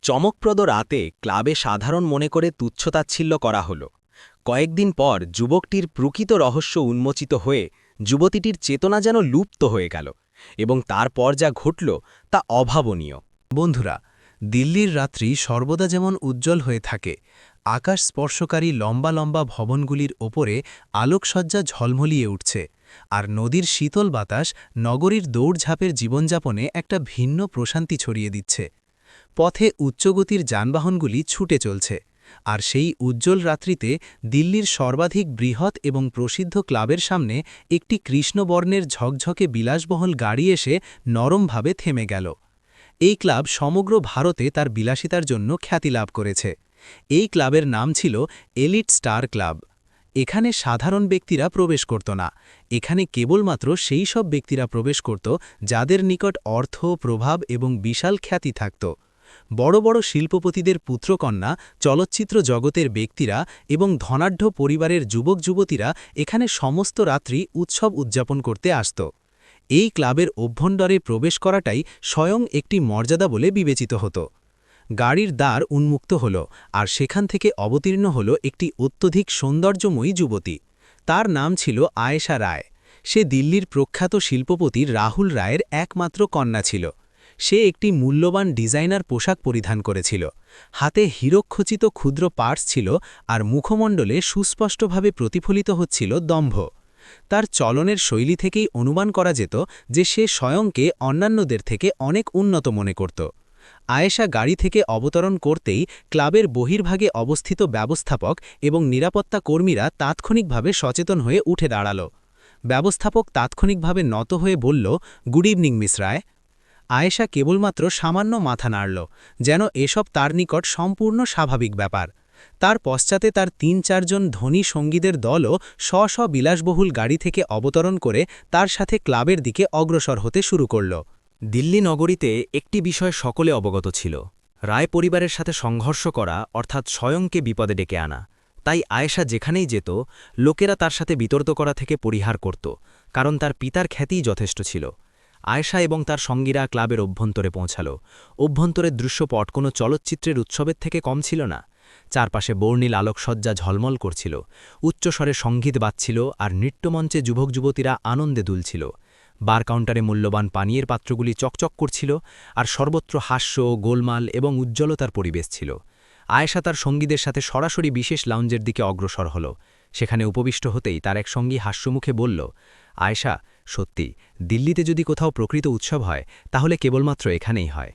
চমকপ্রদ রাতে ক্লাবে সাধারণ মনে করে তুচ্ছতাচ্ছিল্য করা হল। কয়েকদিন পর যুবকটির প্রকৃত রহস্য উন্মোচিত হয়ে যুবতীটির চেতনা যেন লুপ্ত হয়ে গেল এবং তারপর যা ঘটল তা অভাবনীয়। বন্ধুরা, দিল্লির রাত্রি সর্বদা যেমন উজ্জ্বল হয়ে থাকে, আকাশ স্পর্শকারী লম্বা লম্বা ভবনগুলির ওপরে আলোকসজ্জা ঝলমলিয়ে উঠছে, আর নদীর শীতল বাতাস নগরীর দৌড়ঝাঁপের জীবনযাপনে একটা ভিন্ন প্রশান্তি ছড়িয়ে দিচ্ছে। পথে উচ্চগতির যানবাহনগুলি ছুটে চলছে, আর সেই উজ্জ্বল রাত্রিতে দিল্লির সর্বাধিক বৃহৎ এবং প্রসিদ্ধ ক্লাবের সামনে একটি কৃষ্ণবর্ণের ঝকঝকে বিলাসবহুল গাড়ি এসে নরমভাবে থেমে গেল। এই ক্লাব সমগ্র ভারতে তার বিলাসিতার জন্য খ্যাতি লাভ করেছে। এই ক্লাবের নাম ছিল এলিট স্টার ক্লাব। এখানে সাধারণ ব্যক্তিরা প্রবেশ করত না, এখানে কেবলমাত্র সেই সব ব্যক্তিরা প্রবেশ করত যাদের নিকট অর্থ, প্রভাব এবং বিশাল খ্যাতি থাকত। বড় বড় শিল্পপতিদের পুত্রকন্যা, চলচ্চিত্র জগতের ব্যক্তিরা এবং ধনাঢ্য পরিবারের যুবক যুবতীরা এখানে সমস্ত রাত্রি উৎসব উদযাপন করতে আসত। এই ক্লাবের অভ্যন্তরে প্রবেশ করাটাই স্বয়ং একটি মর্যাদা বলে বিবেচিত হতো। গাড়ির দ্বার উন্মুক্ত হল, আর সেখান থেকে অবতীর্ণ হল একটি অত্যধিক সৌন্দর্যময়ী যুবতী। তার নাম ছিল আয়েশা রায়। সে দিল্লির প্রখ্যাত শিল্পপতি রাহুল রায়ের একমাত্র কন্যা ছিল। সে একটি মূল্যবান ডিজাইনার পোশাক পরিধান করেছিল, হাতে হীরকখচিত ক্ষুদ্র পার্স ছিল, আর মুখমণ্ডলে সুস্পষ্টভাবে প্রতিফলিত হচ্ছিল দম্ভ। তার চলনের শৈলী থেকেই অনুমান করা যেত যে সে স্বয়ংকে অন্যান্যদের থেকে অনেক উন্নত মনে করত। আয়েশা গাড়ি থেকে অবতরণ করতেই ক্লাবের বহির্ভাগে অবস্থিত ব্যবস্থাপক এবং নিরাপত্তা কর্মীরা তাৎক্ষণিকভাবে সচেতন হয়ে উঠে দাঁড়াল। ব্যবস্থাপক তাৎক্ষণিকভাবে নত হয়ে বলল, গুড ইভিনিং মিস রায়। আয়েশা কেবলমাত্র সামান্য মাথা নাড়ল, যেন এসব তার নিকট সম্পূর্ণ স্বাভাবিক ব্যাপার। তার পশ্চাতে তার ৩-৪ জন ধনী সঙ্গীদের দলও স্ব বিলাসবহুল গাড়ি থেকে অবতরণ করে তার সাথে ক্লাবের দিকে অগ্রসর হতে শুরু করল। দিল্লি নগরীতে একটি বিষয় সকলে অবগত ছিল, রায় পরিবারের সাথে সংঘর্ষ করা অর্থাৎ স্বয়ংকে বিপদে ডেকে আনা। তাই আয়েশা যেখানেই যেত, লোকেরা তার সাথে বিতর্ক করা থেকে পরিহার করত, কারণ তার পিতার খ্যাতিই যথেষ্ট ছিল। আয়েশা এবং তার সঙ্গীরা ক্লাবের অভ্যন্তরে পৌঁছাল। অভ্যন্তরের দৃশ্যপট কোনো চলচ্চিত্রের উৎসবের থেকে কম ছিল না। চারপাশে বর্ণিল আলোকসজ্জা ঝলমল করছিল, উচ্চস্বরে সঙ্গীত বাজছিল, আর নৃত্যমঞ্চে যুবক যুবতীরা আনন্দে দুলছিল। বার কাউন্টারে মূল্যবান পানীয়ের পাত্রগুলি চকচক করছিল, আর সর্বত্র হাস্য, গোলমাল এবং উজ্জ্বলতার পরিবেশ ছিল। আয়েশা তার সঙ্গীদের সাথে সরাসরি বিশেষ লাউঞ্জের দিকে অগ্রসর হল। সেখানে উপবিষ্ট হতেই তার এক সঙ্গী হাস্যমুখে বলল, আয়েশা, সত্যি, দিল্লিতে যদি কোথাও প্রকৃত উৎসব হয় তাহলে কেবলমাত্র এখানেই হয়।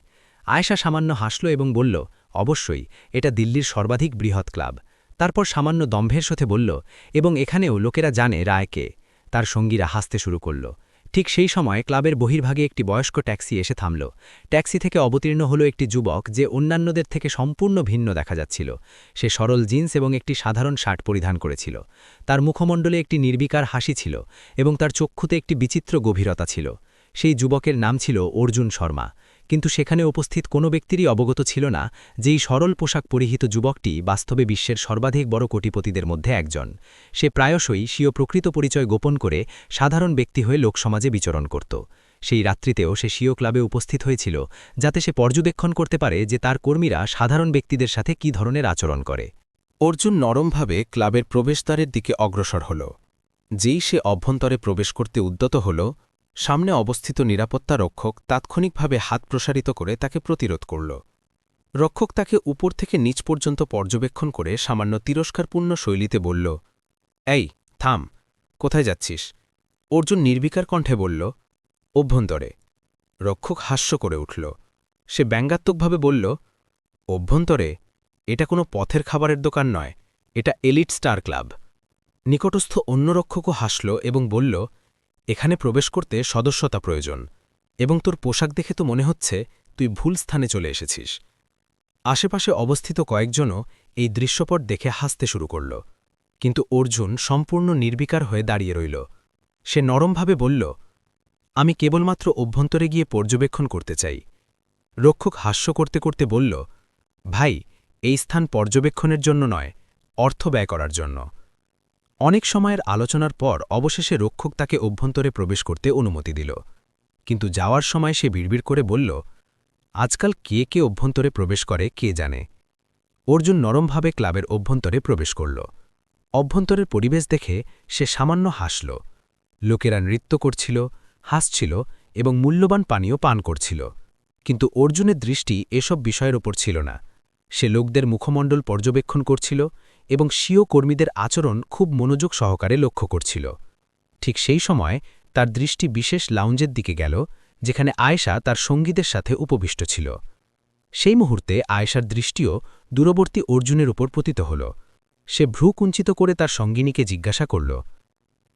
আয়েশা সামান্য হাসল এবং বলল, অবশ্যই, এটা দিল্লির সর্বাধিক বৃহৎ ক্লাব। তারপর সামান্য দম্ভের সাথে বলল, এবং এখানেও লোকেরা জানে রায়কে। তার সঙ্গীরা হাসতে শুরু করল। ঠিক সেই সময় ক্লাবের বহির্ভাগে একটি বয়স্ক ট্যাক্সি এসে থামল। ট্যাক্সি থেকে অবতীর্ণ হল একটি যুবক যে অন্যান্যদের থেকে সম্পূর্ণ ভিন্ন দেখা যাচ্ছিল। সে সরল জিন্স এবং একটি সাধারণ শার্ট পরিধান করেছিল। তার মুখমণ্ডলে একটি নির্বিকার হাসি ছিল এবং তার চক্ষুতে একটি বিচিত্র গভীরতা ছিল। সেই যুবকের নাম ছিল অর্জুন শর্মা। কিন্তু সেখানে উপস্থিত কোনো ব্যক্তিরই অবগত ছিল না যে এই সরল পোশাক পরিহিত যুবকটি বাস্তবে বিশ্বের সর্বাধিক বড় কোটিপতিদের মধ্যে একজন। সে প্রায়শই স্বীয় প্রকৃত পরিচয় গোপন করে সাধারণ ব্যক্তি হয়ে লোকসমাজে বিচরণ করত। সেই রাত্রিতেও সে স্বীয় ক্লাবে উপস্থিত হয়েছিল, যাতে সে পর্যবেক্ষণ করতে পারে যে তার কর্মীরা সাধারণ ব্যক্তিদের সাথে কী ধরনের আচরণ করে। অর্জুন নরমভাবে ক্লাবের প্রবেশদ্বারের দিকে অগ্রসর হল। যেই সে অভ্যন্তরে প্রবেশ করতে উদ্যত হল, সামনে অবস্থিত নিরাপত্তা রক্ষক তাৎক্ষণিকভাবে হাত প্রসারিত করে তাকে প্রতিরোধ করল। রক্ষক তাকে উপর থেকে নিচ পর্যন্ত পর্যবেক্ষণ করে সামান্য তিরস্কারপূর্ণ শৈলীতে বলল, এই থাম, কোথায় যাচ্ছিস? অর্জুন নির্বিকার কণ্ঠে বলল, অভ্যন্তরে। রক্ষক হাস্য করে উঠল। সে ব্যঙ্গাত্মকভাবে বলল, অভ্যন্তরে? এটা কোনো পথের খাবারের দোকান নয়, এটা এলিট স্টার ক্লাব। নিকটস্থ অন্য রক্ষকও হাসল এবং বলল, এখানে প্রবেশ করতে সদস্যতা প্রয়োজন, এবং তোর পোশাক দেখে তো মনে হচ্ছে তুই ভুল স্থানে চলে এসেছিস। আশেপাশে অবস্থিত কয়েকজনও এই দৃশ্যপট দেখে হাসতে শুরু করল, কিন্তু অর্জুন সম্পূর্ণ নির্বিকার হয়ে দাঁড়িয়ে রইল। সে নরমভাবে বলল, আমি কেবলমাত্র অভ্যন্তরে গিয়ে পর্যবেক্ষণ করতে চাই। রক্ষক হাস্য করতে করতে বলল, ভাই, এই স্থান পর্যবেক্ষণের জন্য নয়, অর্থ ব্যয় করার জন্য। অনেক সময়ের আলোচনার পর অবশেষে রক্ষক তাকে অভ্যন্তরে প্রবেশ করতে অনুমতি দিল, কিন্তু যাওয়ার সময় সে বিড়বিড় করে বলল, আজকাল কে কে অভ্যন্তরে প্রবেশ করে কে জানে। অর্জুন নরমভাবে ক্লাবের অভ্যন্তরে প্রবেশ করল। অভ্যন্তরের পরিবেশ দেখে সে সামান্য হাসল। লোকেরা নৃত্য করছিল, হাসছিল এবং মূল্যবান পানীয় পান করছিল। কিন্তু অর্জুনের দৃষ্টি এসব বিষয়ের ওপর ছিল না। সে লোকদের মুখমণ্ডল পর্যবেক্ষণ করছিল এবং স্বীয় কর্মীদের আচরণ খুব মনোযোগ সহকারে লক্ষ্য করছিল। ঠিক সেই সময় তার দৃষ্টি বিশেষ লাউঞ্জের দিকে গেল, যেখানে আয়েশা তার সঙ্গীদের সাথে উপবিষ্ট ছিল। সেই মুহূর্তে আয়েশার দৃষ্টিও দূরবর্তী অর্জুনের উপর পতিত হল। সে ভ্রু কুঞ্চিত করে তার সঙ্গিনীকে জিজ্ঞাসা করল,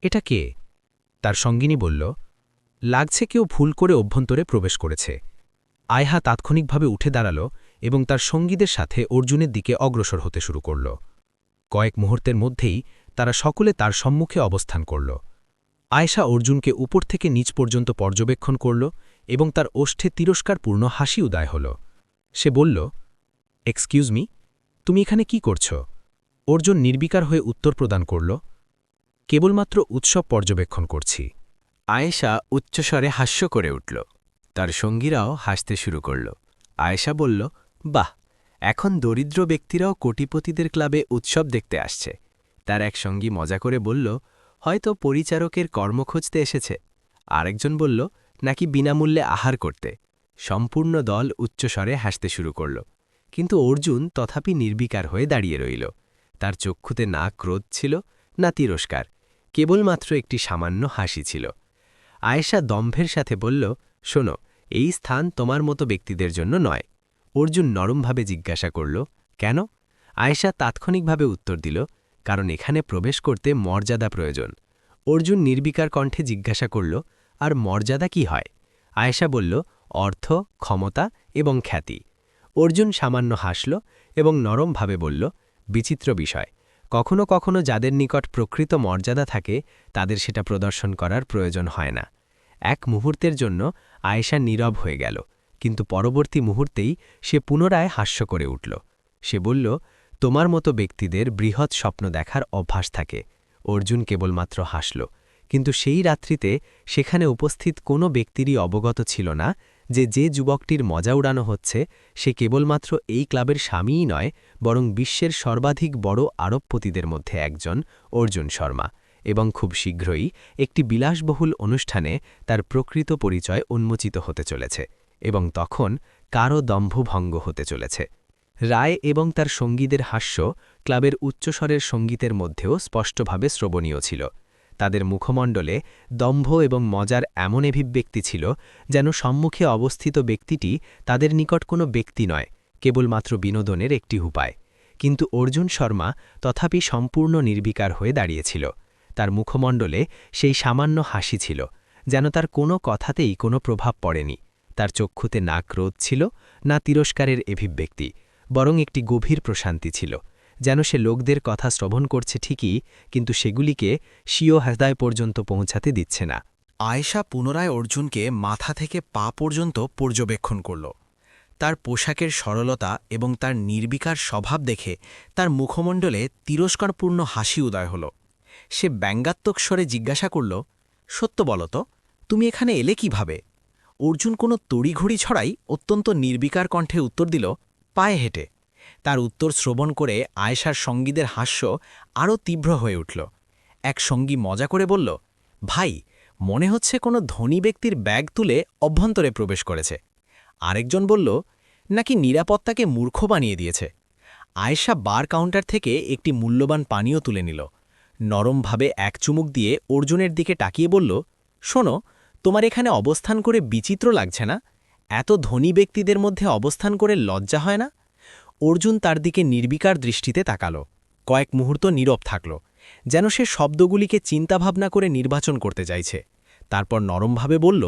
এটা কে? তার সঙ্গিনী বলল, লাগছে কেউ ভুল করে অভ্যন্তরে প্রবেশ করেছে। আয়হা তাৎক্ষণিকভাবে উঠে দাঁড়াল এবং তার সঙ্গীদের সাথে অর্জুনের দিকে অগ্রসর হতে শুরু করল। কয়েক মুহূর্তের মধ্যেই তারা সকলে তার সম্মুখে অবস্থান করল। আয়েশা অর্জুনকে উপর থেকে নিচ পর্যন্ত পর্যবেক্ষণ করল এবং তার ওষ্ঠে তিরস্কারপূর্ণ হাসি উদয় হল। সে বলল, এক্সকিউজ মি, তুমি এখানে কি করছ? অর্জুন নির্বিকার হয়ে উত্তর প্রদান করল, কেবলমাত্র উৎসব পর্যবেক্ষণ করছি। আয়েশা উচ্চস্বরে হাস্য করে উঠল। তার সঙ্গীরাও হাসতে শুরু করল। আয়েশা বলল, বাহ, এখন দরিদ্র ব্যক্তিরাও কোটিপতিদের ক্লাবে উৎসব দেখতে আসছে। তার এক সঙ্গী মজা করে বলল, হয়তো পরিচারকের কর্ম খুঁজতে এসেছে। আরেকজন বলল, নাকি বিনামূল্যে আহার করতে। সম্পূর্ণ দল উচ্চস্বরে হাসতে শুরু করল। কিন্তু অর্জুন তথাপি নির্বিকার হয়ে দাঁড়িয়ে রইল। তার চক্ষুতে না ক্রোধ ছিল, না তিরস্কার, কেবলমাত্র একটি সামান্য হাসি ছিল। আয়েশা দম্ভের সাথে বলল, শোনো, এই স্থান তোমার মতো ব্যক্তিদের জন্য নয়। অর্জুন নরমভাবে জিজ্ঞাসা করল, কেন? আয়েশা তাৎক্ষণিকভাবে উত্তর দিল, কারণ এখানে প্রবেশ করতে মর্যাদা প্রয়োজন। অর্জুন নির্বিকার কণ্ঠে জিজ্ঞাসা করল, আর মর্যাদা কি হয়? আয়েশা বলল, অর্থ, ক্ষমতা এবং খ্যাতি। অর্জুন সামান্য হাসল এবং নরমভাবে বলল, বিচিত্র বিষয়। কখনো কখনো যাদের নিকট প্রকৃত মর্যাদা থাকে তাদের সেটা প্রদর্শন করার প্রয়োজন হয় না। এক মুহূর্তের জন্য আয়েশা নীরব হয়ে গেল, কিন্তু পরবর্তী মুহূর্তেই সে পুনরায় হাস্য করে উঠল। সে বলল, তোমার মতো ব্যক্তিদের বৃহৎ স্বপ্ন দেখার অভ্যাস থাকে। অর্জুন কেবলমাত্র হাসল, কিন্তু সেই রাত্রিতে সেখানে উপস্থিত কোনো ব্যক্তিরই অবগত ছিল না যে যুবকটির মজা উড়ানো হচ্ছে সে কেবলমাত্র এই ক্লাবের স্বামীই নয়, বরং বিশ্বের সর্বাধিক বড় আরবপতিদের মধ্যে একজন, অর্জুন শর্মা। এবং খুব শীঘ্রই একটি বিলাসবহুল অনুষ্ঠানে তার প্রকৃত পরিচয় উন্মোচিত হতে চলেছে, এবং তখন কারও দম্ভভঙ্গ হতে চলেছে। রায় এবং তার সঙ্গীদের হাস্য ক্লাবের উচ্চস্বরের সঙ্গীতের মধ্যেও স্পষ্টভাবে শ্রবণীয় ছিল। তাদের মুখমণ্ডলে দম্ভ এবং মজার এমন অভিব্যক্তি ছিল, যেন সম্মুখে অবস্থিত ব্যক্তিটি তাদের নিকট কোনো ব্যক্তি নয়, কেবলমাত্র বিনোদনের একটি উপায়। কিন্তু অর্জুন শর্মা তথাপি সম্পূর্ণ নির্বিকার হয়ে দাঁড়িয়েছিল। তার মুখমণ্ডলে সেই সামান্য হাসি ছিল, যেন তার কোনো কথাতেই কোনো প্রভাব পড়েনি। তার চক্ষুতে না ক্রোধ ছিল, না তিরস্কারের অভিব্যক্তি, বরং একটি গভীর প্রশান্তি ছিল, যেন সে লোকদের কথা শ্রবণ করছে ঠিকই, কিন্তু সেগুলিকে স্বীয় হৃদয় পর্যন্ত পৌঁছাতে দিচ্ছে না। আয়েশা পুনরায় অর্জুনকে মাথা থেকে পা পর্যন্ত পর্যবেক্ষণ করল। তার পোশাকের সরলতা এবং তার নির্বিকার স্বভাব দেখে তার মুখমণ্ডলে তিরস্কারপূর্ণ হাসি উদয় হল। সে ব্যঙ্গাত্মক স্বরে জিজ্ঞাসা করল, সত্য বলো তো, তুমি এখানে এলে কিভাবে? অর্জুন কোনো তড়িঘড়ি ছড়াই অত্যন্ত নির্বিকার কণ্ঠে উত্তর দিল, পায়ে হেঁটে। তার উত্তর শ্রবণ করে আয়েশার সঙ্গীদের হাস্য আরও তীব্র হয়ে উঠল। এক সঙ্গী মজা করে বলল, ভাই, মনে হচ্ছে কোনো ধনী ব্যক্তির ব্যাগ তুলে অভ্যন্তরে প্রবেশ করেছে। আরেকজন বলল, নাকি নিরাপত্তাকে মূর্খ বানিয়ে দিয়েছে। আয়েশা বার কাউন্টার থেকে একটি মূল্যবান পানীয় তুলে নিল। নরমভাবে এক চুমুক দিয়ে অর্জুনের দিকে তাকিয়ে বলল, শোনো, তোমার এখানে অবস্থান করে বিচিত্র লাগছে না? এত ধনী ব্যক্তিদের মধ্যে অবস্থান করে লজ্জা হয় না? অর্জুন তার দিকে নির্বিকার দৃষ্টিতে তাকাল। কয়েক মুহূর্ত নীরব থাকল, যেন সে শব্দগুলিকে চিন্তাভাবনা করে নির্বাচন করতে চাইছে। তারপর নরমভাবে বলল,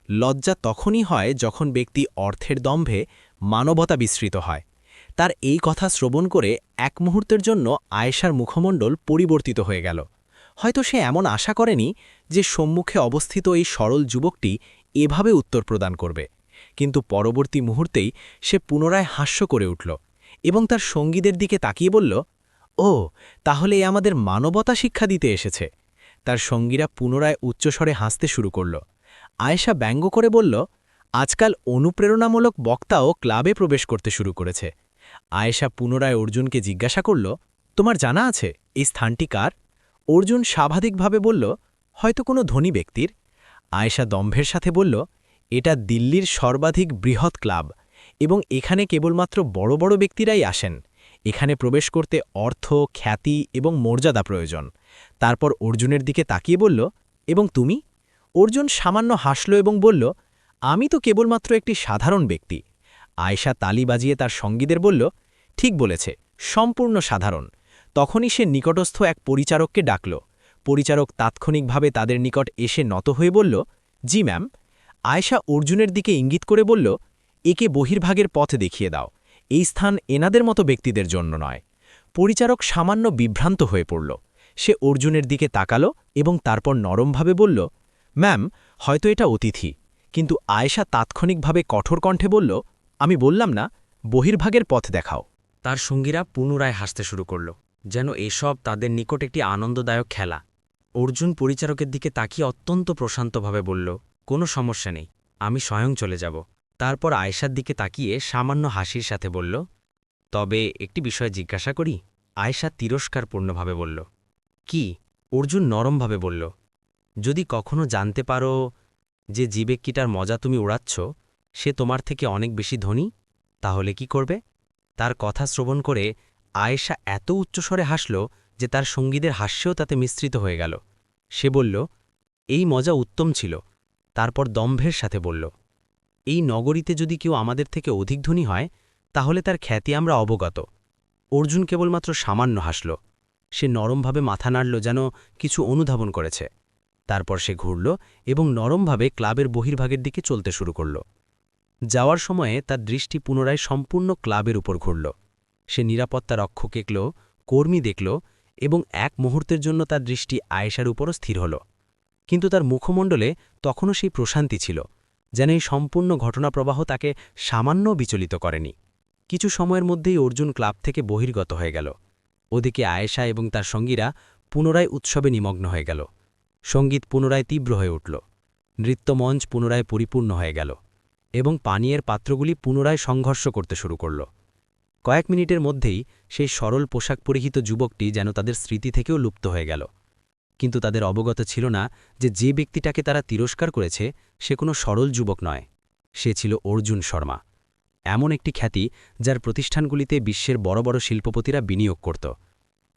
লজ্জা তখনই হয় যখন ব্যক্তি অর্থের দম্ভে মানবতা বিস্মৃত হয়। তার এই কথা শ্রবণ করে এক মুহূর্তের জন্য আয়েশার মুখমণ্ডল পরিবর্তিত হয়ে গেল। হয়তো সে এমন আশা করেনি যে সম্মুখে অবস্থিত এই সরল যুবকটি এভাবে উত্তর প্রদান করবে, কিন্তু পরবর্তী মুহূর্তেই সে পুনরায় হাস্য করে উঠল এবং তার সঙ্গীদের দিকে তাকিয়ে বলল, ও, তাহলে এ আমাদের মানবতা শিক্ষা দিতে এসেছে। তার সঙ্গীরা পুনরায় উচ্চস্বরে হাসতে শুরু করল। আয়েশা ব্যঙ্গ করে বলল, আজকাল অনুপ্রেরণামূলক বক্তাও ক্লাবে প্রবেশ করতে শুরু করেছে। আয়েশা পুনরায় অর্জুনকে জিজ্ঞাসা করল, তোমার জানা আছে এই স্থানটি কার? অর্জুন স্বাভাবিকভাবে বলল, হয়তো কোনো ধনী ব্যক্তির। আয়েশা দম্ভের সাথে বলল, এটা দিল্লির সর্বাধিক বৃহৎ ক্লাব এবং এখানে কেবলমাত্র বড় বড় ব্যক্তিরাই আসেন। এখানে প্রবেশ করতে অর্থ, খ্যাতি এবং মর্যাদা প্রয়োজন। তারপর অর্জুনের দিকে তাকিয়ে বলল, এবং তুমি? অর্জুন সামান্য হাসল এবং বলল, আমি তো কেবলমাত্র একটি সাধারণ ব্যক্তি। আয়েশা তালি বাজিয়ে তার সঙ্গীদের বলল, ঠিক বলেছে, সম্পূর্ণ সাধারণ। তখনই সে নিকটস্থ এক পরিচারককে ডাকল। পরিচারক তাৎক্ষণিকভাবে তাদের নিকট এসে নত হয়ে বলল, জি ম্যাম। আয়েশা অর্জুনের দিকে ইঙ্গিত করে বলল, একে বহির্ভাগের পথ দেখিয়ে দাও। এই স্থান এনাদের মতো ব্যক্তিদের জন্য নয়। পরিচারক সামান্য বিভ্রান্ত হয়ে পড়ল। সে অর্জুনের দিকে তাকালো এবং তারপর নরমভাবে বলল, ম্যাম, হয়তো এটা অতিথি। কিন্তু আয়েশা তাৎক্ষণিকভাবে কঠোর কণ্ঠে বলল, আমি বললাম না, বহির্ভাগের পথ দেখাও। তার সঙ্গীরা পুনরায় হাসতে শুরু করল, যেন এসব তাদের নিকট একটি আনন্দদায়ক খেলা। অর্জুন পরিচারকের দিকে তাকিয়ে অত্যন্ত প্রশান্তভাবে বলল, কোনো সমস্যা নেই, আমি স্বয়ং চলে যাব। তারপর আয়েশার দিকে তাকিয়ে সামান্য হাসির সাথে বলল, তবে একটি বিষয় জিজ্ঞাসা করি? আয়েশা তিরস্কারপূর্ণভাবে বলল, কি? অর্জুন নরমভাবে বলল, যদি কখনো জানতে পারো যে জীবেক্কিটার মজা তুমি উড়াচ্ছ সে তোমার থেকে অনেক বেশি ধনী, তাহলে কি করবে? তার কথা শ্রবণ করে আয়েশা এত উচ্চস্বরে হাসল যে তার সঙ্গীদের হাস্যও তাতে মিশ্রিত হয়ে গেল। সে বলল, এই মজা উত্তম ছিল। তারপর দম্ভের সাথে বলল, এই নগরীতে যদি কেউ আমাদের থেকে অধিক ধনী হয় তাহলে তার খ্যাতি আমরা অবগত। অর্জুন কেবলমাত্র সামান্য হাসল। সে নরমভাবে মাথা নাড়ল, যেন কিছু অনুধাবন করেছে। তারপর সে ঘুরল এবং নরমভাবে ক্লাবের বহির্ভাগের দিকে চলতে শুরু করল। যাওয়ার সময়ে তার দৃষ্টি পুনরায় সম্পূর্ণ ক্লাবের উপর ঘুরল। সে নিরাপত্তা রক্ষক দেখল, কর্মী দেখল এবং এক মুহূর্তের জন্য তার দৃষ্টি আয়েশার উপরও স্থির হল। কিন্তু তার মুখমণ্ডলে তখনও সেই প্রশান্তি ছিল, যেন এই সম্পূর্ণ ঘটনাপ্রবাহ তাকে সামান্য বিচলিত করেনি। কিছু সময়ের মধ্যেই অর্জুন ক্লাব থেকে বহির্গত হয়ে গেল। ওদিকে আয়েশা এবং তার সঙ্গীরা পুনরায় উৎসবে নিমগ্ন হয়ে গেল। সঙ্গীত পুনরায় তীব্র হয়ে উঠল, নৃত্যমঞ্চ পুনরায় পরিপূর্ণ হয়ে গেল এবং পানীয়ের পাত্রগুলি পুনরায় সংঘর্ষ করতে শুরু করল। কয়েক মিনিটের মধ্যেই সেই সরল পোশাক পরিহিত যুবকটি যেন তাদের স্মৃতি থেকেও লুপ্ত হয়ে গেল। কিন্তু তাদের অবগত ছিল না যে ব্যক্তিটাকে তারা তিরস্কার করেছে সে কোনো সরল যুবক নয়, সে ছিল অর্জুন শর্মা। এমন একটি খ্যাতি যার প্রতিষ্ঠানগুলিতে বিশ্বের বড় বড় শিল্পপতিরা বিনিয়োগ করত।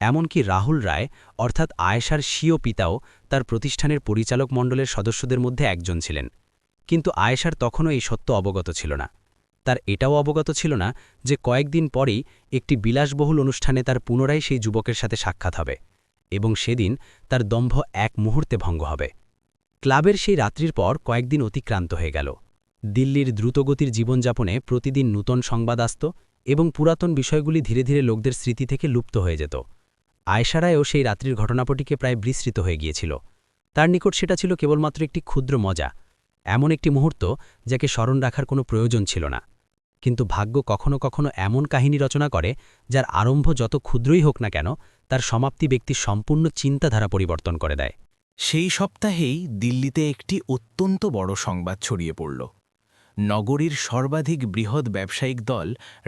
এমনকি রাহুল রায় অর্থাৎ আয়েশার স্বীয় পিতাও তার প্রতিষ্ঠানের পরিচালক মণ্ডলের সদস্যদের মধ্যে একজন ছিলেন। কিন্তু আয়েশার তখনও এই সত্য অবগত ছিল না। তার এটাও অবগত ছিল না যে কয়েকদিন পরেই একটি বিলাসবহুল অনুষ্ঠানে তার পুনরায় সেই যুবকের সাথে সাক্ষাৎ হবে এবং সেদিন তার দম্ভ এক মুহূর্তে ভঙ্গ হবে। ক্লাবের সেই রাত্রির পর কয়েকদিন অতিক্রান্ত হয়ে গেল। দিল্লির দ্রুতগতির জীবনযাপনে প্রতিদিন নূতন সংবাদ আসত এবং পুরাতন বিষয়গুলি ধীরে ধীরে লোকদের স্মৃতি থেকে লুপ্ত হয়ে যেত। আয়েশারায়ও সেই রাত্রির ঘটনাপটিকে প্রায় বিস্মৃত হয়ে গিয়েছিল। তার নিকট সেটা ছিল কেবলমাত্র একটি ক্ষুদ্র মজা, এমন একটি মুহূর্ত যাকে স্মরণ রাখার কোনো প্রয়োজন ছিল না। কিন্তু ভাগ্য কখনো কখনো এমন কাহিনী রচনা করে যার আরম্ভ যত ক্ষুদ্রই হোক না কেন তার সমাপ্তি ব্যক্তির সম্পূর্ণ চিন্তাধারা পরিবর্তন করে দেয়। সেই সপ্তাহেই দিল্লিতে একটি অত্যন্ত বড় সংবাদ ছড়িয়ে পড়ল। নগরীর সর্বাধিক বৃহৎ ব্যবসায়িক দল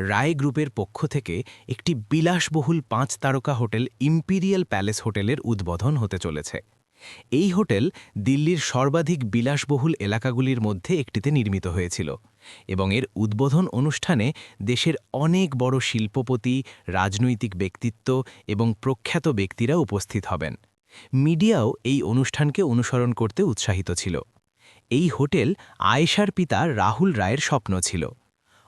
রায় গ্রুপের পক্ষ থেকে একটি বিলাসবহুল ৫ তারকা হোটেল ইম্পিরিয়াল প্যালেস হোটেলের উদ্বোধন হতে চলেছে। এই হোটেল দিল্লির সর্বাধিক বিলাসবহুল এলাকাগুলির মধ্যে একটিতে নির্মিত হয়েছিল এবং এর উদ্বোধন অনুষ্ঠানে দেশের অনেক বড় শিল্পপতি, রাজনৈতিক ব্যক্তিত্ব এবং প্রখ্যাত ব্যক্তিরা উপস্থিত হবেন। মিডিয়াও এই অনুষ্ঠানকে অনুসরণ করতে উৎসাহিত ছিল। এই হোটেল আয়েশার পিতা রাহুল রায়ের স্বপ্ন ছিল।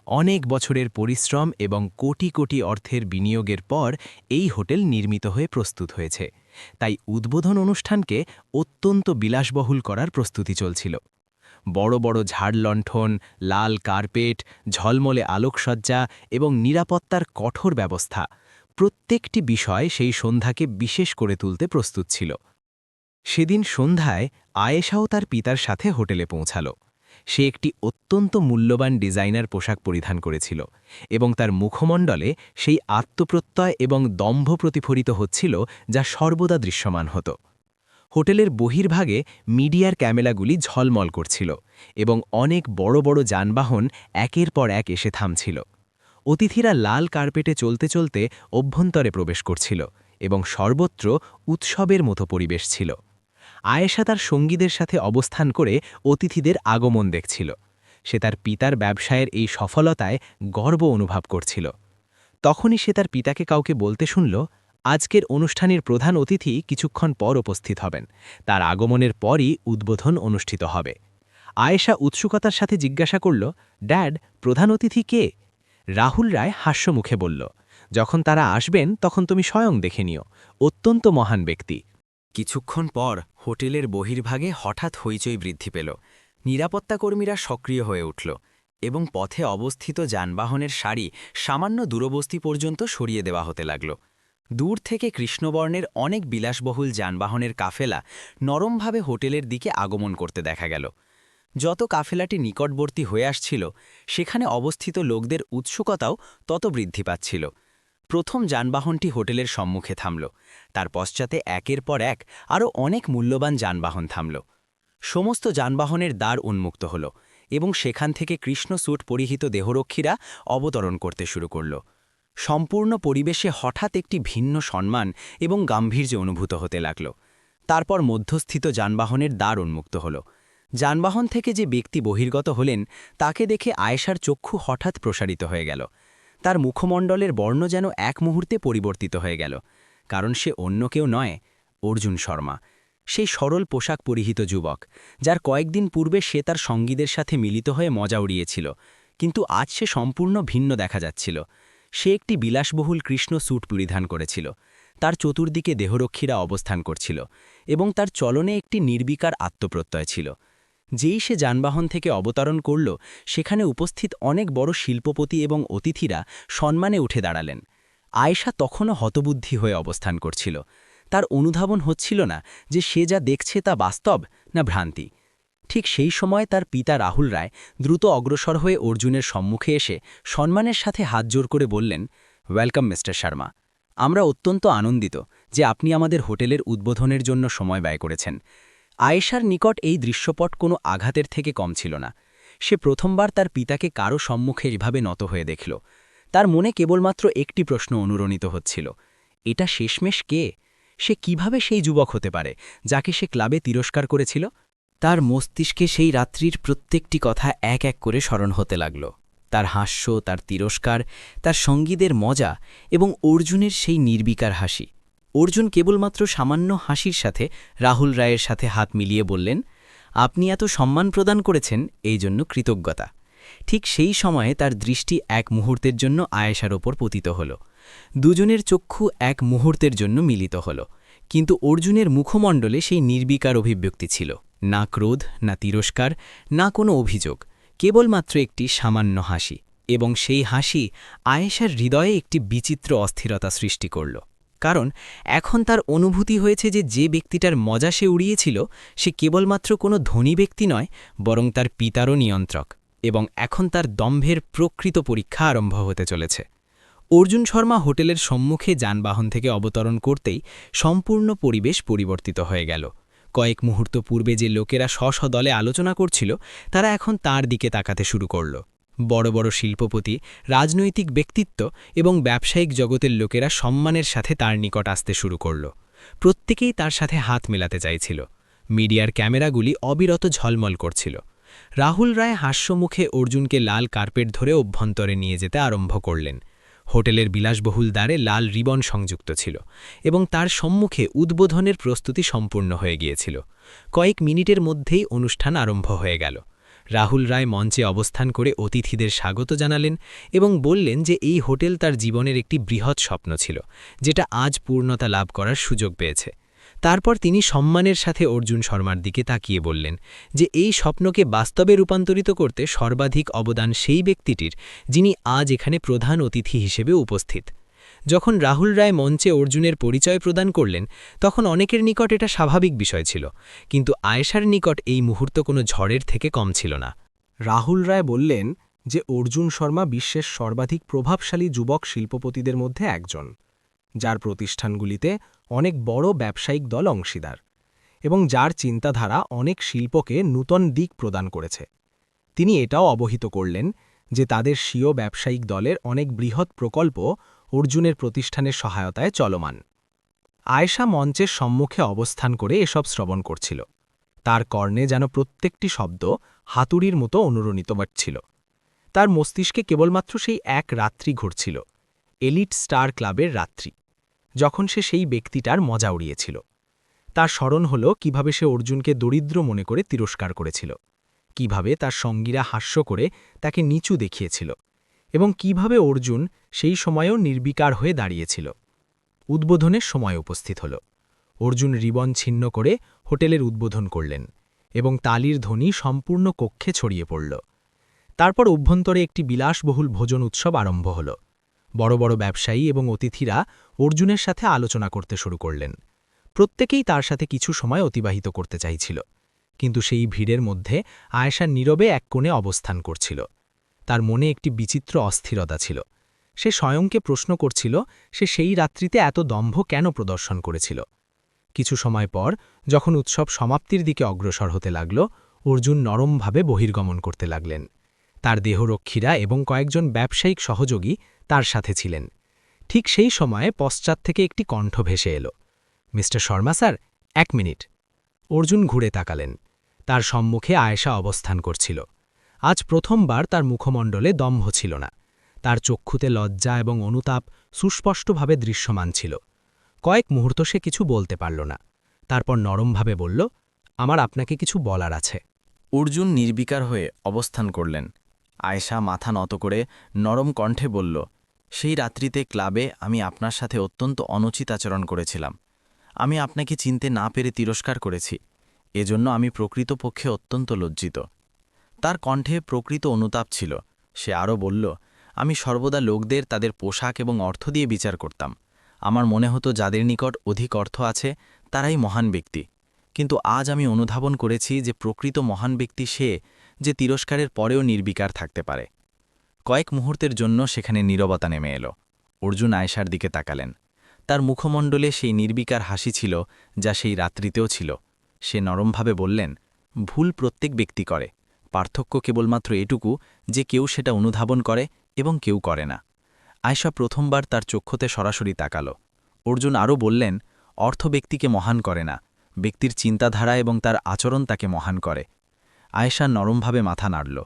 অনেক বছরের পরিশ্রম এবং কোটি কোটি অর্থের বিনিয়োগের পর এই হোটেল নির্মিত হয়ে প্রস্তুত হয়েছে, তাই উদ্বোধন অনুষ্ঠানকে অত্যন্ত বিলাসবহুল করার প্রস্তুতি চলছিল। বড় বড় ঝাড়লণ্ঠন, লাল কার্পেট, ঝলমলে আলোকসজ্জা এবং নিরাপত্তার কঠোর ব্যবস্থা, প্রত্যেকটি বিষয় সেই সন্ধ্যাকে বিশেষ করে তুলতে প্রস্তুত ছিল। সেদিন সন্ধ্যায় আয়েশাও তার পিতার সাথে হোটেলে পৌঁছাল। সে একটি অত্যন্ত মূল্যবান ডিজাইনার পোশাক পরিধান করেছিল এবং তার মুখমণ্ডলে সেই আত্মপ্রত্যয় এবং দম্ভ প্রতিফলিত হচ্ছিল যা সর্বদা দৃশ্যমান হতো। হোটেলের বহির্ভাগে মিডিয়ার ক্যামেরাগুলি ঝলমল করছিল এবং অনেক বড় বড় যানবাহন একের পর এক এসে থামছিল। অতিথিরা লাল কার্পেটে চলতে চলতে অভ্যন্তরে প্রবেশ করছিল এবং সর্বত্র উৎসবের মতো পরিবেশ ছিল। আয়েশা তার সঙ্গীদের সাথে অবস্থান করে অতিথিদের আগমন দেখছিল। সে তার পিতার ব্যবসায়ের এই সফলতায় গর্ব অনুভব করছিল। তখনই সে তার পিতাকে কাউকে বলতে শুনল, আজকের অনুষ্ঠানের প্রধান অতিথি কিছুক্ষণ পর উপস্থিত হবেন। তার আগমনের পরই উদ্বোধন অনুষ্ঠিত হবে। আয়েশা উৎসুকতার সাথে জিজ্ঞাসা করল, ড্যাড, প্রধান অতিথি কে? রাহুল রায় হাস্যমুখে বলল, যখন তারা আসবেন তখন তুমি স্বয়ং দেখে নিও। অত্যন্ত মহান ব্যক্তি। কিছুক্ষণ পর হোটেলের বহির্ভাগে হঠাৎ হইচই বৃদ্ধি পেল। নিরাপত্তাকর্মীরা সক্রিয় হয়ে উঠল এবং পথে অবস্থিত যানবাহনের সারি সামান্য দূরবস্তি পর্যন্ত সরিয়ে দেওয়া হতে লাগল। দূর থেকে কৃষ্ণবর্ণের অনেক বিলাসবহুল যানবাহনের কাফেলা নরমভাবে হোটেলের দিকে আগমন করতে দেখা গেল। যত কাফেলাটি নিকটবর্তী হয়ে আসছিল, সেখানে অবস্থিত লোকদের উৎসুকতাও তত বৃদ্ধি পাচ্ছিল। প্রথম যানবাহনটি হোটেলের সম্মুখে থামল। তার পশ্চাতে একের পর এক আরও অনেক মূল্যবান যানবাহন থামল। সমস্ত যানবাহনের দ্বার উন্মুক্ত হল এবং সেখান থেকে কৃষ্ণ স্যুট পরিহিত দেহরক্ষীরা অবতরণ করতে শুরু করল। সম্পূর্ণ পরিবেশে হঠাৎ একটি ভিন্ন সম্মান এবং গাম্ভীর্য অনুভূত হতে লাগল। তারপর মধ্যস্থিত যানবাহনের দ্বার উন্মুক্ত হল। যানবাহন থেকে যে ব্যক্তি বহির্গত হলেন, তাকে দেখে আয়েশার চক্ষু হঠাৎ প্রসারিত হয়ে গেল। তার মুখমণ্ডলের বর্ণ যেন এক মুহূর্তে পরিবর্তিত হয়ে গেল, কারণ সে অন্য কেউ নয়, অর্জুন শর্মা। সেই সরল পোশাক পরিহিত যুবক, যার কয়েকদিন পূর্বে সে তার সঙ্গীদের সাথে মিলিত হয়ে মজা উড়িয়েছিল, কিন্তু আজ সে সম্পূর্ণ ভিন্ন দেখা যাচ্ছিল। সে একটি বিলাসবহুল কৃষ্ণ স্যুট পরিধান করেছিল। তার চতুর্দিকে দেহরক্ষীরা অবস্থান করছিল এবং তার চলনে একটি নির্বিকার আত্মপ্রত্যয় ছিল। যেই সে যানবাহন থেকে অবতরণ করল, সেখানে উপস্থিত অনেক বড় শিল্পপতি এবং অতিথিরা সম্মানে উঠে দাঁড়ালেন। আয়েশা তখনও হতবুদ্ধি হয়ে অবস্থান করছিল। তার অনুধাবন হচ্ছিল না যে সে যা দেখছে তা বাস্তব না ভ্রান্তি। ঠিক সেই সময় তার পিতা রাহুল রায় দ্রুত অগ্রসর হয়ে অর্জুনের সম্মুখে এসে সম্মানের সাথে হাত জোর করে বললেন, ওয়েলকাম মিস্টার শর্মা। আমরা অত্যন্ত আনন্দিত যে আপনি আমাদের হোটেলের উদ্বোধনের জন্য সময় ব্যয় করেছেন। আয়েশার নিকট এই দৃশ্যপট কোনো আঘাতের থেকে কম ছিল না। সে প্রথমবার তার পিতাকে কারো সম্মুখে এভাবে নত হয়ে দেখল। তার মনে কেবলমাত্র একটি প্রশ্ন অনুরণিত হচ্ছিল, এটা শেষমেশ কে? সে কিভাবে সেই যুবক হতে পারে যাকে সে ক্লাবে তিরস্কার করেছিল? তার মস্তিষ্কে সেই রাত্রির প্রত্যেকটি কথা এক এক করে স্মরণ হতে লাগল। তার হাস্য, তার তিরস্কার, তার সঙ্গীদের মজা এবং অর্জুনের সেই নির্বিকার হাসি। অর্জুন কেবলমাত্র সামান্য হাসির সাথে রাহুল রায়ের সাথে হাত মিলিয়ে বললেন, আপনি এত সম্মান প্রদান করেছেন, এই জন্য কৃতজ্ঞতা। ঠিক সেই সময়ে তার দৃষ্টি এক মুহূর্তের জন্য আয়েশার ওপর পতিত হল। দুজনের চক্ষু এক মুহূর্তের জন্য মিলিত হল, কিন্তু অর্জুনের মুখমণ্ডলে সেই নির্বিকার অভিব্যক্তি ছিল। না ক্রোধ, না তিরস্কার, না কোনো অভিযোগ, কেবলমাত্র একটি সামান্য হাসি। এবং সেই হাসি আয়েশার হৃদয়ে একটি বিচিত্র অস্থিরতা সৃষ্টি করল। কারণ এখন তার অনুভূতি হয়েছে যে যে ব্যক্তিটার মজা সে উড়িয়েছিল, সে কেবলমাত্র কোনো ধনী ব্যক্তি নয়, বরং তার পিতারও নিয়ন্ত্রক, এবং এখন তার দম্ভের প্রকৃত পরীক্ষা আরম্ভ হতে চলেছে। অর্জুন শর্মা হোটেলের সম্মুখে যানবাহন থেকে অবতরণ করতেই সম্পূর্ণ পরিবেশ পরিবর্তিত হয়ে গেল। কয়েক মুহূর্ত পূর্বে যে লোকেরা স্ব দলে আলোচনা করছিল, তারা এখন তার দিকে তাকাতে শুরু করল। বড় বড় শিল্পপতি, রাজনৈতিক ব্যক্তিত্ব এবং ব্যবসায়িক জগতের লোকেরা সম্মানের সাথে তার নিকট আসতে শুরু করল। প্রত্যেকেই তার সাথে হাত মেলাতে চাইছিল। মিডিয়ার ক্যামেরাগুলি অবিরত ঝলমল করছিল। রাহুল রায় হাস্যমুখে অর্জুনকে লাল কার্পেট ধরে অভ্যন্তরে নিয়ে যেতে আরম্ভ করলেন। হোটেলের বিলাসবহুল দ্বারে লাল রিবন সংযুক্ত ছিল এবং তার সম্মুখে উদ্বোধনের প্রস্তুতি সম্পূর্ণ হয়ে গিয়েছিল। কয়েক মিনিটের মধ্যেই অনুষ্ঠান আরম্ভ হয়ে গেল। রাহুল রায় মঞ্চে অবস্থান করে অতিথিদের স্বাগত জানালেন এবং বললেন যে এই হোটেল তার জীবনের একটি বৃহৎ স্বপ্ন ছিল, যেটা আজ পূর্ণতা লাভ করার সুযোগ পেয়েছে। তারপর তিনি সম্মানের সাথে অর্জুন শর্মার দিকে তাকিয়ে বললেন যে এই স্বপ্নকে বাস্তবে রূপান্তরিত করতে সর্বাধিক অবদান সেই ব্যক্তিটির, যিনি আজ এখানে প্রধান অতিথি হিসেবে উপস্থিত। যখন রাহুল রায় মঞ্চে অর্জুনের পরিচয় প্রদান করলেন, তখন অনেকের নিকট এটা স্বাভাবিক বিষয় ছিল, কিন্তু আয়েশার নিকট এই মুহূর্ত কোনো ঝড়ের থেকে কম ছিল না। রাহুল রায় বললেন যে অর্জুন শর্মা বিশ্বের সর্বাধিক প্রভাবশালী যুবক শিল্পপতিদের মধ্যে একজন, যার প্রতিষ্ঠানগুলিতে অনেক বড় ব্যবসায়িক দল অংশীদার, এবং যার চিন্তাধারা অনেক শিল্পকে নূতন দিক প্রদান করেছে। তিনি এটাও অবহিত করলেন যে তাদের স্বীয় ব্যবসায়িক দলের অনেক বৃহৎ প্রকল্প অর্জুনের প্রতিষ্ঠানের সহায়তায় চলমান। আয়েশা মঞ্চের সম্মুখে অবস্থান করে এসব শ্রবণ করছিল। তার কর্ণে যেন প্রত্যেকটি শব্দ হাতুড়ির মতো অনুরণিত ছিল। তার মস্তিষ্কে কেবলমাত্র সেই এক রাত্রি ঘুরছিল, এলিট স্টার ক্লাবের রাত্রি, যখন সে সেই ব্যক্তিটার মজা উড়িয়েছিল। তার স্মরণ হল কিভাবে সে অর্জুনকে দরিদ্র মনে করে তিরস্কার করেছিল, কিভাবে তার সঙ্গীরা হাস্য করে তাকে নিচু দেখিয়েছিল, এবং কিভাবে অর্জুন সেই সময়েও নির্বিকার হয়ে দাঁড়িয়েছিল। উদ্বোধনের সময় উপস্থিত হল। অর্জুন রিবন ছিন্ন করে হোটেলের উদ্বোধন করলেন এবং তালির ধ্বনি সম্পূর্ণ কক্ষে ছড়িয়ে পড়ল। তারপর অভ্যন্তরে একটি বিলাসবহুল ভোজন উৎসব আরম্ভ হল। বড় বড় ব্যবসায়ী এবং অতিথিরা অর্জুনের সাথে আলোচনা করতে শুরু করলেন। প্রত্যেকেই তার সাথে কিছু সময় অতিবাহিত করতে চাইছিল, কিন্তু সেই ভিড়ের মধ্যে আয়েশা নীরবে এক কোণে অবস্থান করছিল। তার মনে একটি বিচিত্র অস্থিরতা ছিল। সে স্বয়ংকে প্রশ্ন করছিল সে সেই রাত্রিতে এত দম্ভ কেন প্রদর্শন করেছিল। কিছু সময় পর যখন উৎসব সমাপ্তির দিকে অগ্রসর হতে লাগল, অর্জুন নরমভাবে বহির্গমন করতে লাগলেন। তার দেহরক্ষীরা এবং কয়েকজন ব্যবসায়িক সহযোগী তার সাথে ছিলেন। ঠিক সেই সময়ে পশ্চাৎ থেকে একটি কণ্ঠ ভেসে এলো, mister Sharma sir, 1 minute. Arjun ঘুরে তাকালেন। তার সম্মুখে আয়েশা অবস্থান করছিল। আজ প্রথমবার তার মুখমণ্ডলে দম্ভ ছিল না। তার চক্ষুতে লজ্জা এবং অনুতাপ সুস্পষ্টভাবে দৃশ্যমান ছিল। কয়েক মুহূর্ত সে কিছু বলতে পারল না। তারপর নরমভাবে বলল, আমার আপনাকে কিছু বলার আছে। অর্জুন নির্বিকার হয়ে অবস্থান করলেন। আয়েশা মাথা নত করে নরম কণ্ঠে বলল, সেই রাত্রিতে ক্লাবে আমি আপনার সাথে অত্যন্ত অনুচিত আচরণ করেছিলাম। আমি আপনাকে চিনতে না পেরে তিরস্কার করেছি। এজন্য আমি প্রকৃতপক্ষে অত্যন্ত লজ্জিত। তার কণ্ঠে প্রকৃত অনুতাপ ছিল। সে আরও বলল, আমি সর্বদা লোকদের তাদের পোশাক এবং অর্থ দিয়ে বিচার করতাম। আমার মনে হতো যাদের নিকট অধিক অর্থ আছে তারাই মহান ব্যক্তি। কিন্তু আজ আমি অনুধাবন করেছি যে প্রকৃত মহান ব্যক্তি সে যে তিরস্কারের পরেও নির্বিকার থাকতে পারে। কয়েক মুহূর্তের জন্য সেখানে নীরবতা নেমে এলো। অর্জুন আয়েশার দিকে তাকালেন। তার মুখমণ্ডলে সেই নির্বিকার হাসি ছিল যা সেই রাত্রিতেও ছিল। সে নরমভাবে বললেন, ভুল প্রত্যেক ব্যক্তি করে, পার্থক্য কেবলমাত্র এটুকু যে কেউ সেটা অনুধাবন করে এবং কেউ করে না। আয়েশা প্রথমবার তার চক্ষুতে সরাসরি তাকাল। অর্জুন আরও বললেন, অর্থ ব্যক্তিকে মহান করে না, ব্যক্তির চিন্তাধারা এবং তার আচরণ তাকে মহান করে। আয়েশা নরমভাবে মাথা নাড়ল।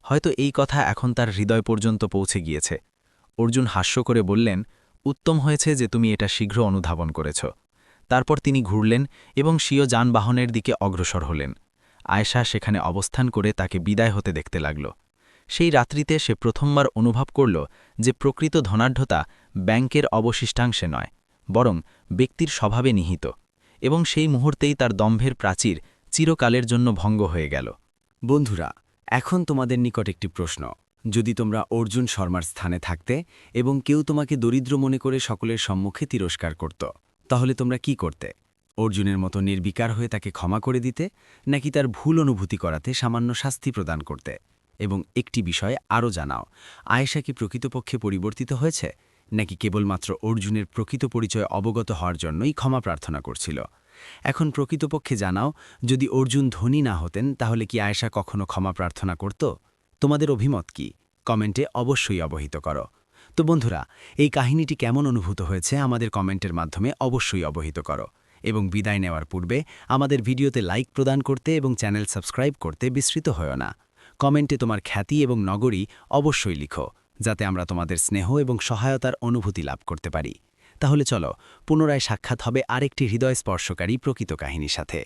হয়তো এই কথা এখন তার হৃদয় পর্যন্ত পৌঁছে গিয়েছে। অর্জুন হাস্য করে বললেন, উত্তম হয়েছে যে তুমি এটা শীঘ্র অনুধাবন করেছ। তারপর তিনি ঘুরলেন এবং স্বীয় যানবাহনের দিকে অগ্রসর হলেন। আয়েশা সেখানে অবস্থান করে তাকে বিদায় হতে দেখতে লাগল। সেই রাত্রিতে সে প্রথমবার অনুভব করল যে প্রকৃত ধনাঢ্যতা ব্যাংকের অবশিষ্টাংশে নয়, বরং ব্যক্তির স্বভাবে নিহিত, এবং সেই মুহূর্তেই তার দম্ভের প্রাচীর চিরকালের জন্য ভঙ্গ হয়ে গেল। বন্ধুরা, এখন তোমাদের নিকট একটি প্রশ্ন। যদি তোমরা অর্জুন শর্মার স্থানে থাকতে এবং কেউ তোমাকে দরিদ্র মনে করে সকলের সম্মুখে তিরস্কার করত, তাহলে তোমরা কি করতে? অর্জুনের মতো নির্বিকার হয়ে তাকে ক্ষমা করে দিতে, নাকি তার ভুল অনুভূতি করাতে সামান্য শাস্তি প্রদান করতে? এবং একটি বিষয় আরও জানাও, আয়েশা কি প্রকৃতপক্ষে পরিবর্তিত হয়েছে, নাকি কেবলমাত্র অর্জুনের প্রকৃত পরিচয় অবগত হওয়ার জন্যই ক্ষমা প্রার্থনা করছিল? এখন প্রকৃতপক্ষে জানাও, যদি অর্জুন ধনী না হতেন তাহলে কি আয়েশা কখনো ক্ষমা প্রার্থনা করত? তোমাদের অভিমত কি? কমেন্টে অবশ্যই অবহিত করো। তো বন্ধুরা, এই কাহিনীটি কেমন অনুভূত হয়েছে আমাদের কমেন্টের মাধ্যমে অবশ্যই অবহিত করো, এবং বিদায় নেওয়ার পূর্বে আমাদের ভিডিওতে লাইক প্রদান করতে এবং চ্যানেল সাবস্ক্রাইব করতে বিস্মৃত হও না। কমেন্টে তোমার খ্যাতি এবং নগরী অবশ্যই লিখো, যাতে আমরা তোমাদের স্নেহ এবং সহায়তার অনুভূতি লাভ করতে পারি। তাহলে চলো, পুনরায় সাক্ষাৎ হবে আরেকটি হৃদয়স্পর্শকারী প্রকৃত কাহিনীর সাথে।